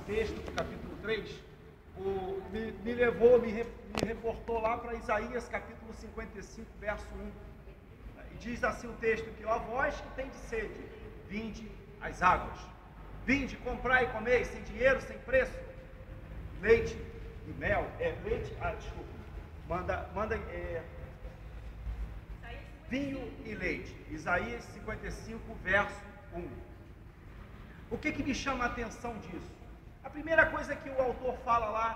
texto do capítulo 3, me reportou lá para Isaías capítulo 55, verso 1. E diz assim o texto que: ó vós que tendes sede, vinde às águas. Vinde, comprai e comei, sem dinheiro, sem preço, leite e mel. Vinho e leite. Isaías 55, verso 1. O que me chama a atenção disso? A primeira coisa que o autor fala lá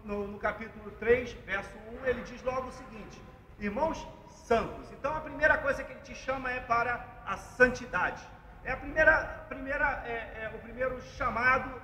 no capítulo 3, verso 1, ele diz logo o seguinte: irmãos santos. Então a primeira coisa que ele te chama é para a santidade. É o primeiro chamado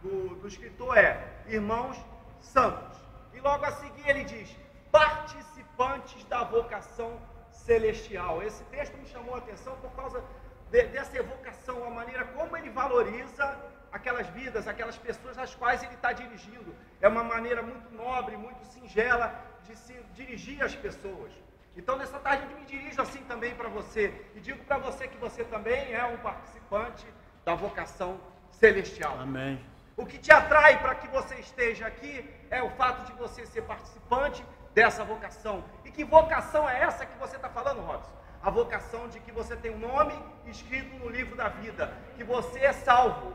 do escritor é irmãos santos. E logo a seguir ele diz participantes da vocação celestial. Esse texto me chamou a atenção por causa dessa evocação, a maneira como ele valoriza aquelas vidas, aquelas pessoas às quais ele está dirigindo. É uma maneira muito nobre, muito singela de se dirigir às pessoas. Então nessa tarde eu me dirijo assim também para você, e digo para você que você também é um participante da vocação celestial. Amém. O que te atrai para que você esteja aqui é o fato de você ser participante dessa vocação. E que vocação é essa que você está falando, Robson? A vocação de que você tem um nome escrito no livro da vida, que você é salvo.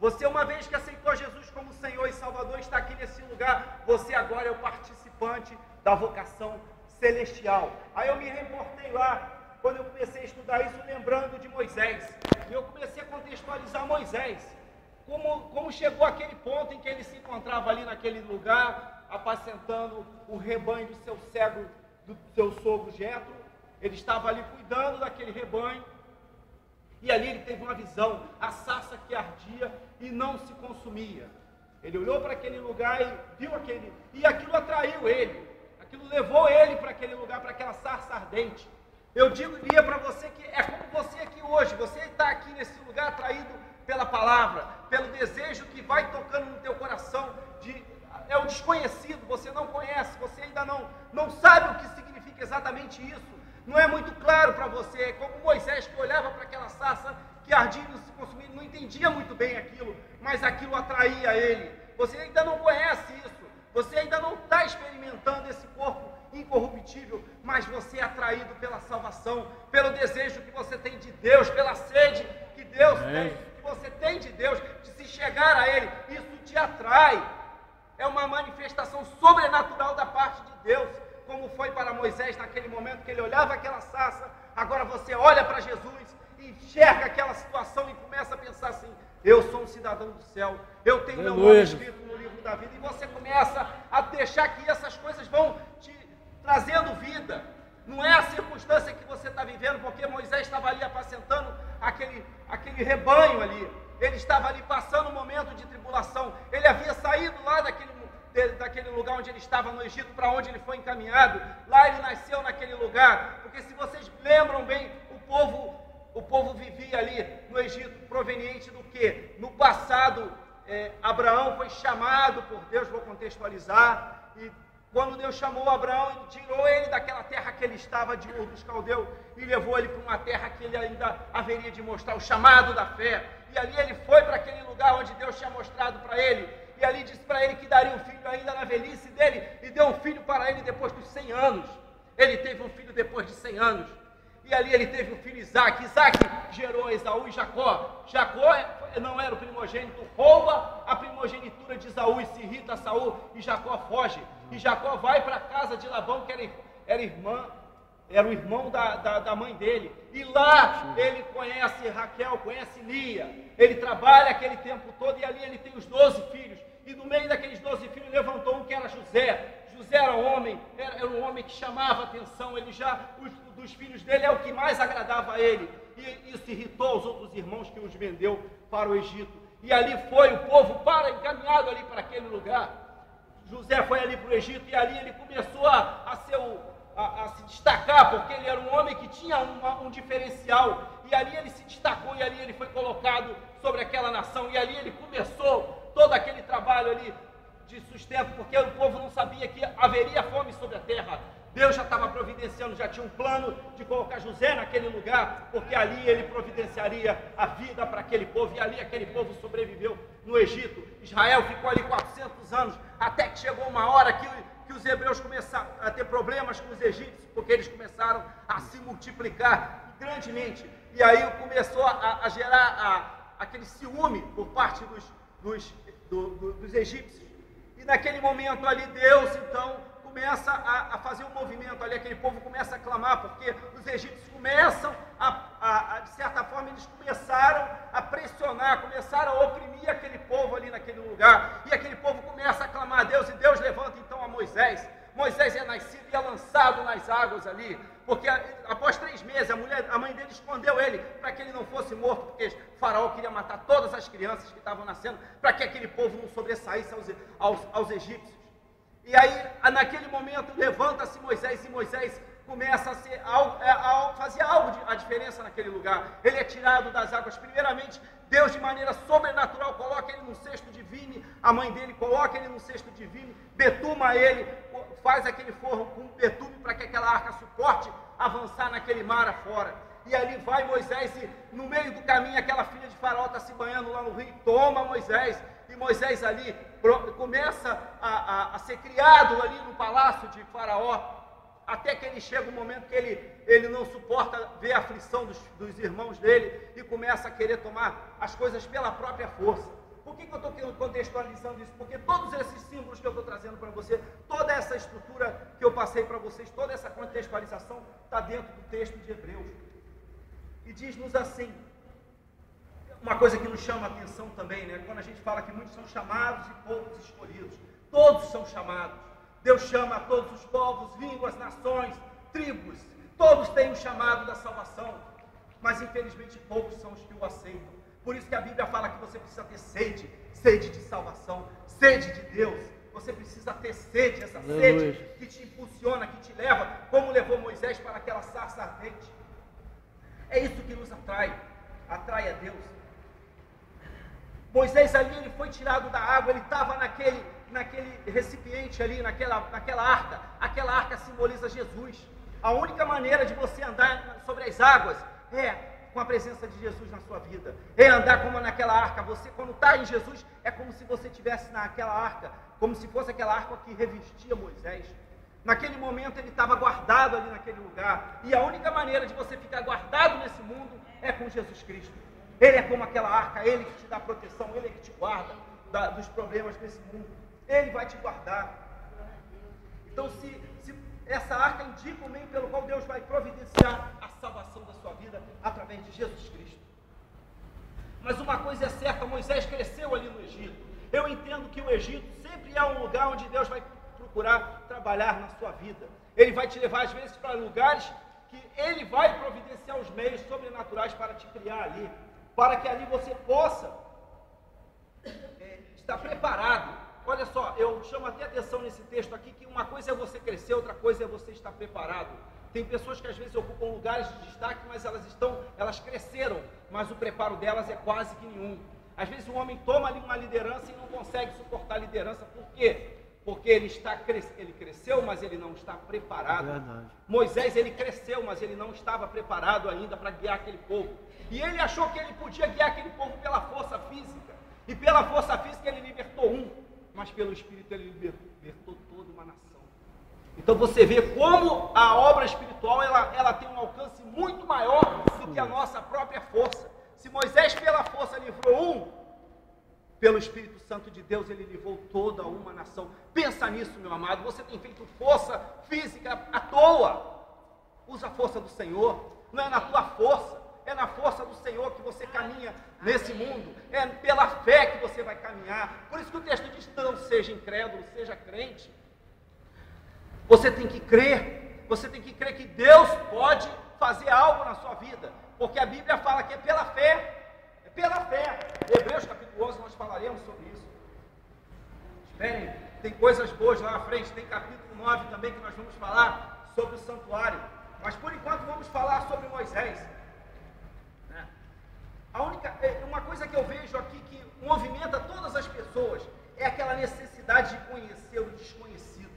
Você, uma vez que aceitou Jesus como Senhor e Salvador, está aqui nesse lugar, você agora é o participante da vocação celestial. Aí eu me reportei lá, quando eu comecei a estudar isso, lembrando de Moisés. E eu comecei a contextualizar Moisés. Como chegou aquele ponto em que ele se encontrava ali naquele lugar, apacentando o rebanho do seu sogro Jetro. Ele estava ali cuidando daquele rebanho, e ali ele teve uma visão, a sarça que ardia e não se consumia. Ele olhou para aquele lugar e viu e aquilo atraiu ele, aquilo levou ele para aquele lugar, para aquela sarça ardente. Eu diria para você que é como você aqui hoje, você está aqui nesse lugar atraído pela palavra, pelo desejo que vai tocando no teu coração, é o desconhecido, você não conhece, você ainda não sabe o que significa exatamente isso. Não é muito claro para você, é como Moisés que olhava para aquela sarça que ardia e não se consumia, não entendia muito bem aquilo, mas aquilo atraía ele. Você ainda não conhece isso, você ainda não está experimentando esse corpo incorruptível, mas você é atraído pela salvação, pelo desejo que você tem de Deus, pela sede que Deus tem, que você tem de Deus, de se chegar a Ele, isso te atrai. É uma manifestação sobrenatural da parte de Deus, como foi para Moisés naquele momento que ele olhava aquela sarça. Agora você olha para Jesus e enxerga aquela situação e começa a pensar assim: eu sou um cidadão do céu, eu tenho meu nome escrito no livro da vida, e você começa a deixar que essas coisas vão te trazendo vida. Não é a circunstância que você está vivendo, porque Moisés estava ali apacentando aquele rebanho ali, ele estava ali passando um momento de tribulação, ele havia saído lá daquele lugar onde ele estava no Egito, para onde ele foi encaminhado. Lá ele nasceu naquele lugar, porque se vocês lembram bem, o povo vivia ali no Egito, proveniente do quê? No passado, Abraão foi chamado por Deus, vou contextualizar, e quando Deus chamou Abraão, tirou ele daquela terra que ele estava, de Ur dos Caldeus, e levou ele para uma terra que ele ainda haveria de mostrar o chamado da fé. E ali ele foi para aquele lugar onde Deus tinha mostrado para ele, e ali disse para ele que daria um filho ainda na velhice dele, e deu um filho para ele depois dos 100 anos. Ele teve um filho depois de 100 anos, e ali ele teve o filho Isaac. Isaac gerou Esaú e Jacó. Jacó não era o primogênito, rouba a primogenitura de Esaú e se irrita a Saul, e Jacó foge. E Jacó vai para a casa de Labão, que era o irmão da mãe dele, e lá ele conhece Raquel, conhece Lia, ele trabalha aquele tempo todo, e ali ele tem os 12 filhos, e no meio daqueles 12 filhos levantou um que era José. José era um homem que chamava a atenção, dos filhos dele é o que mais agradava a ele, e isso irritou aos outros irmãos, que os vendeu para o Egito, e ali foi o povo encaminhado ali para aquele lugar. José foi ali para o Egito, e ali ele começou a se destacar, porque ele era um homem que tinha um diferencial, e ali ele se destacou, e ali ele foi colocado sobre aquela nação, e ali ele começou todo aquele trabalho ali de sustento, porque o povo não sabia que haveria fome sobre a terra. Deus já estava providenciando, já tinha um plano de colocar José naquele lugar, porque ali ele providenciaria a vida para aquele povo, e ali aquele povo sobreviveu no Egito. Israel ficou ali 400 anos, até que chegou uma hora que os hebreus começaram a ter problemas com os egípcios, porque eles começaram a se multiplicar grandemente. E aí começou a gerar aquele ciúme por parte dos egípcios. E naquele momento ali, Deus, então, começa a fazer um movimento ali, aquele povo começa a clamar, porque os egípcios começam de certa forma, eles começaram a pressionar, começaram a oprimir aquele povo ali naquele lugar, e aquele povo começa a clamar a Deus, e Deus levanta então a Moisés. Moisés é nascido e é lançado nas águas ali, porque após 3 meses, a mãe dele escondeu ele, para que ele não fosse morto, porque Faraó queria matar todas as crianças que estavam nascendo, para que aquele povo não sobressaísse aos egípcios. E aí, naquele momento, levanta-se Moisés, e Moisés começa a fazer a diferença naquele lugar. Ele é tirado das águas. Primeiramente, Deus, de maneira sobrenatural, coloca ele num cesto de vime, a mãe dele coloca ele num cesto de vime, betuma ele, faz aquele forro com betume para que aquela arca suporte avançar naquele mar afora. E ali vai Moisés, e no meio do caminho, aquela filha de Faraó está se banhando lá no rio, toma Moisés, e Moisés ali começa a ser criado ali no palácio de Faraó, até que ele chega um momento que ele não suporta ver a aflição dos irmãos dele, e começa a querer tomar as coisas pela própria força. Por que eu estou contextualizando isso? Porque todos esses símbolos que eu estou trazendo para você, toda essa estrutura que eu passei para vocês, toda essa contextualização está dentro do texto de Hebreus. E diz-nos assim, uma coisa que nos chama a atenção também, né? Quando a gente fala que muitos são chamados e poucos escolhidos. Todos são chamados. Deus chama a todos os povos, línguas, nações, tribos. Todos têm um chamado da salvação. Mas infelizmente poucos são os que o aceitam. Por isso que a Bíblia fala que você precisa ter sede de salvação, sede de Deus. Você precisa ter sede, essa sede que te impulsiona, que te leva, como levou Moisés para aquela sarça ardente. É isso que nos atrai a Deus. Moisés ali, ele foi tirado da água, ele estava naquele recipiente ali, naquela arca. Aquela arca simboliza Jesus. A única maneira de você andar sobre as águas é com a presença de Jesus na sua vida, é andar como naquela arca. Você, quando está em Jesus, é como se você estivesse naquela arca, como se fosse aquela arca que revestia Moisés. Naquele momento ele estava guardado ali naquele lugar, e a única maneira de você ficar guardado nesse mundo é com Jesus Cristo. Ele é como aquela arca, Ele que te dá proteção, Ele que te guarda dos problemas desse mundo, Ele vai te guardar. Então, se essa arca indica o meio pelo qual Deus vai providenciar a salvação da sua vida através de Jesus Cristo. Mas uma coisa é certa, Moisés cresceu ali no Egito. Eu entendo que o Egito sempre é um lugar onde Deus vai procurar trabalhar na sua vida. Ele vai te levar às vezes para lugares que Ele vai providenciar os meios sobrenaturais para te criar ali, para que ali você possa estar preparado. Olha só, eu chamo até atenção nesse texto aqui, que uma coisa é você crescer, outra coisa é você estar preparado. Tem pessoas que às vezes ocupam lugares de destaque, mas elas cresceram, mas o preparo delas é quase que nenhum. Às vezes o homem toma ali uma liderança e não consegue suportar a liderança. Por quê? Porque ele cresceu, mas ele não está preparado. Moisés, ele cresceu, mas ele não estava preparado ainda para guiar aquele povo. E ele achou que ele podia guiar aquele povo pela força física. E pela força física ele libertou mas pelo Espírito ele libertou toda uma nação. Então você vê como a obra espiritual ela tem um alcance muito maior do que a nossa própria força. Se Moisés pela força livrou pelo Espírito Santo de Deus ele livrou toda uma nação. Pensa nisso, meu amado. Você tem feito força física à toa. Usa a força do Senhor. Não é na tua força, é na força do Senhor que você caminha nesse mundo. É pela fé que você vai caminhar. Por isso que o texto diz: não seja incrédulo, seja crente. Você tem que crer. Você tem que crer que Deus pode fazer algo na sua vida. Porque a Bíblia fala que é pela fé. É pela fé. Hebreus capítulo 11 nós falaremos sobre isso. Esperem, tem coisas boas lá na frente. Tem capítulo 9 também que nós vamos falar sobre o santuário. Mas por enquanto vamos falar sobre Moisés. Uma coisa que eu vejo aqui que movimenta todas as pessoas é aquela necessidade de conhecer o desconhecido.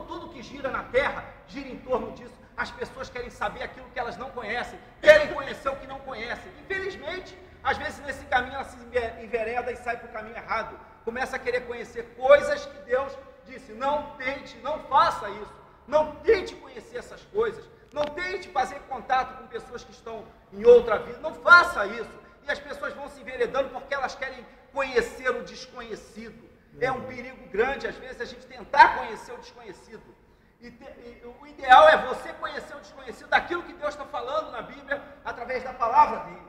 Tudo que gira na terra gira em torno disso. As pessoas querem saber aquilo que elas não conhecem, querem conhecer o que não conhecem. Infelizmente, Às vezes nesse caminho ela se envereda e sai para o caminho errado. Começa a querer conhecer coisas que Deus disse, não tente, não faça isso. Não tente conhecer essas coisas. Não tente fazer contato com pessoas que estão em outra vida. Não faça isso. E as pessoas vão se enveredando porque elas querem conhecer o desconhecido. É um perigo grande, às vezes, a gente tentar conhecer o desconhecido. E o ideal é você conhecer o desconhecido daquilo que Deus está falando na Bíblia, através da palavra dele.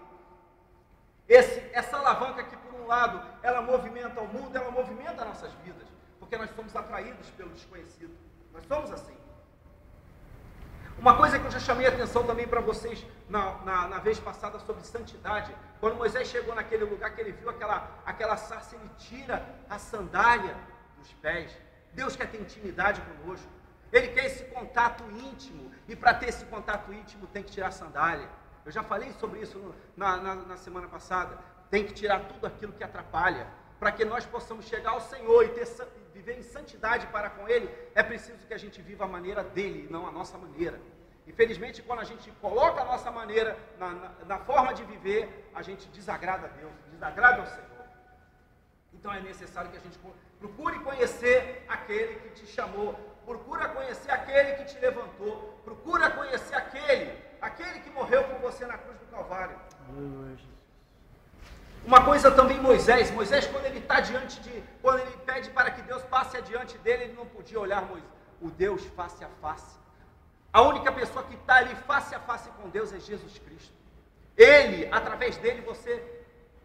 Essa alavanca que, por um lado, ela movimenta o mundo, ela movimenta nossas vidas, porque nós somos atraídos pelo desconhecido. Nós somos assim. Uma coisa que eu já chamei a atenção também para vocês na vez passada sobre santidade, quando Moisés chegou naquele lugar que ele viu aquela sarça, ele tira a sandália dos pés. Deus quer ter intimidade conosco. Ele quer esse contato íntimo, e para ter esse contato íntimo tem que tirar a sandália. Eu já falei sobre isso na semana passada. Tem que tirar tudo aquilo que atrapalha, para que nós possamos chegar ao Senhor e viver em santidade para com Ele. É preciso que a gente viva a maneira dEle, não a nossa maneira. Infelizmente, quando a gente coloca a nossa maneira na forma de viver, a gente desagrada a Deus, desagrada ao Senhor. Então é necessário que a gente procure conhecer aquele que te chamou, procura conhecer aquele que te levantou, procura conhecer aquele que morreu por você na cruz do Calvário. Uma coisa também, Moisés, quando ele está quando ele pede para que Deus passe adiante dele, ele não podia olhar o Deus face a face. A única pessoa que está ali face a face com Deus é Jesus Cristo. Ele, através dele, você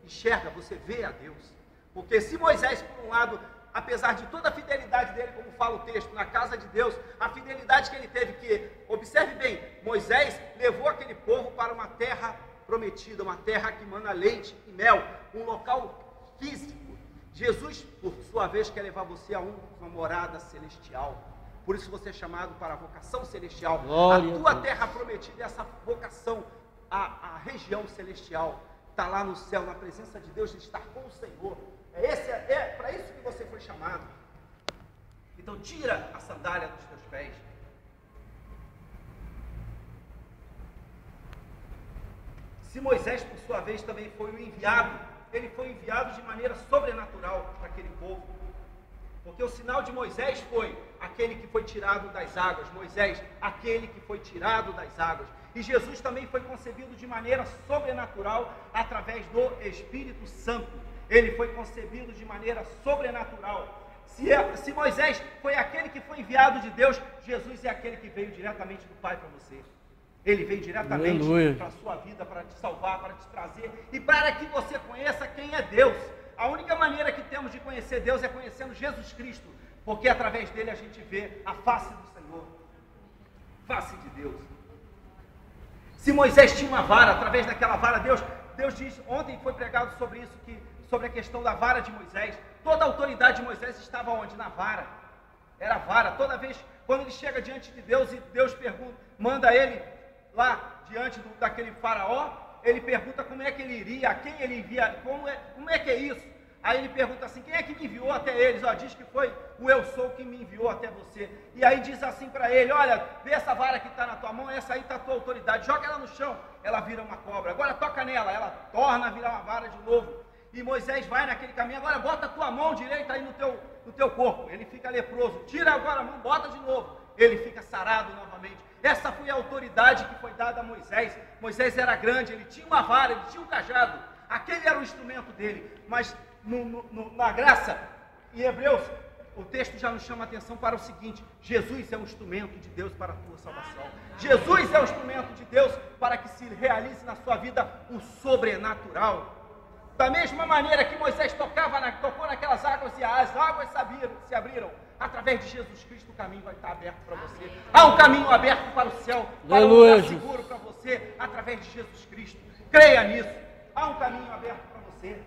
enxerga, você vê a Deus. Porque se Moisés, por um lado, apesar de toda a fidelidade dele, como fala o texto, na casa de Deus, a fidelidade que ele teve, que, observe bem, Moisés levou aquele povo para uma terra prometida, uma terra que mana leite e mel, um local físico. Jesus, por sua vez, quer levar você a uma morada celestial. Por isso você é chamado para a vocação celestial. Glória a tua terra prometida, essa vocação, a região celestial, está lá no céu, na presença de Deus, de estar com o Senhor. É para isso que você foi chamado. Então tira a sandália dos teus pés. Se Moisés, por sua vez, também foi o enviado, ele foi enviado de maneira sobrenatural para aquele povo. Porque o sinal de Moisés foi aquele que foi tirado das águas. Moisés, aquele que foi tirado das águas. E Jesus também foi concebido de maneira sobrenatural através do Espírito Santo. Ele foi concebido de maneira sobrenatural. Se Moisés foi aquele que foi enviado de Deus, Jesus é aquele que veio diretamente do Pai para você. Ele veio diretamente para a sua vida, para te salvar, para te trazer e para que você conheça quem é Deus. A única maneira que temos de conhecer Deus é conhecendo Jesus Cristo, porque através dele a gente vê a face do Senhor, face de Deus. Se Moisés tinha uma vara, através daquela vara, Deus diz, ontem foi pregado sobre isso, sobre a questão da vara de Moisés. Toda a autoridade de Moisés estava onde? Na vara. Era a vara. Toda vez, quando ele chega diante de Deus e Deus manda ele lá diante daquele faraó, ele pergunta como é que ele iria, a quem ele envia, como é que é isso? Aí ele pergunta assim, quem é que me enviou até eles? Diz que foi o eu sou que me enviou até você. E aí diz assim para ele, olha, vê essa vara que está na tua mão, essa aí está a tua autoridade, joga ela no chão, ela vira uma cobra. Agora toca nela, ela torna a virar uma vara de novo. E Moisés vai naquele caminho, agora bota a tua mão direita aí no teu corpo. Ele fica leproso, tira agora a mão, bota de novo. Ele fica sarado novamente. Essa foi a autoridade que foi dada a Moisés. Moisés era grande, ele tinha uma vara, ele tinha um cajado. Aquele era o instrumento dele. Mas na graça, em Hebreus, o texto já nos chama a atenção para o seguinte: Jesus é um instrumento de Deus para a tua salvação. Jesus é um instrumento de Deus para que se realize na sua vida o sobrenatural. Da mesma maneira que Moisés tocou naquelas águas e as águas se abriram, através de Jesus Cristo o caminho vai estar aberto para você. Há um caminho aberto para o céu, para um lugar seguro para você, através de Jesus Cristo. Creia nisso. Há um caminho aberto para você.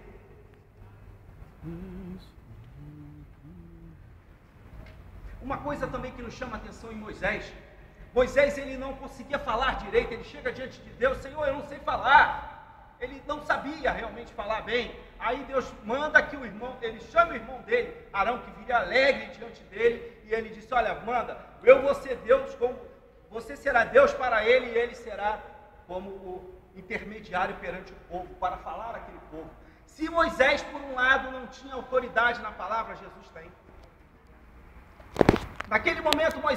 Uma coisa também que nos chama a atenção em Moisés, ele não conseguia falar direito, ele chega diante de Deus, Senhor, eu não sei falar. Ele não sabia realmente falar bem. Aí Deus manda que ele chama o irmão dele, Arão, que viria alegre diante dele, e ele disse, olha, manda, eu vou ser Deus, você será Deus para ele, e ele será como intermediário perante o povo, para falar àquele povo. Se Moisés, por um lado, não tinha autoridade na palavra, Jesus tem. Naquele momento, Moisés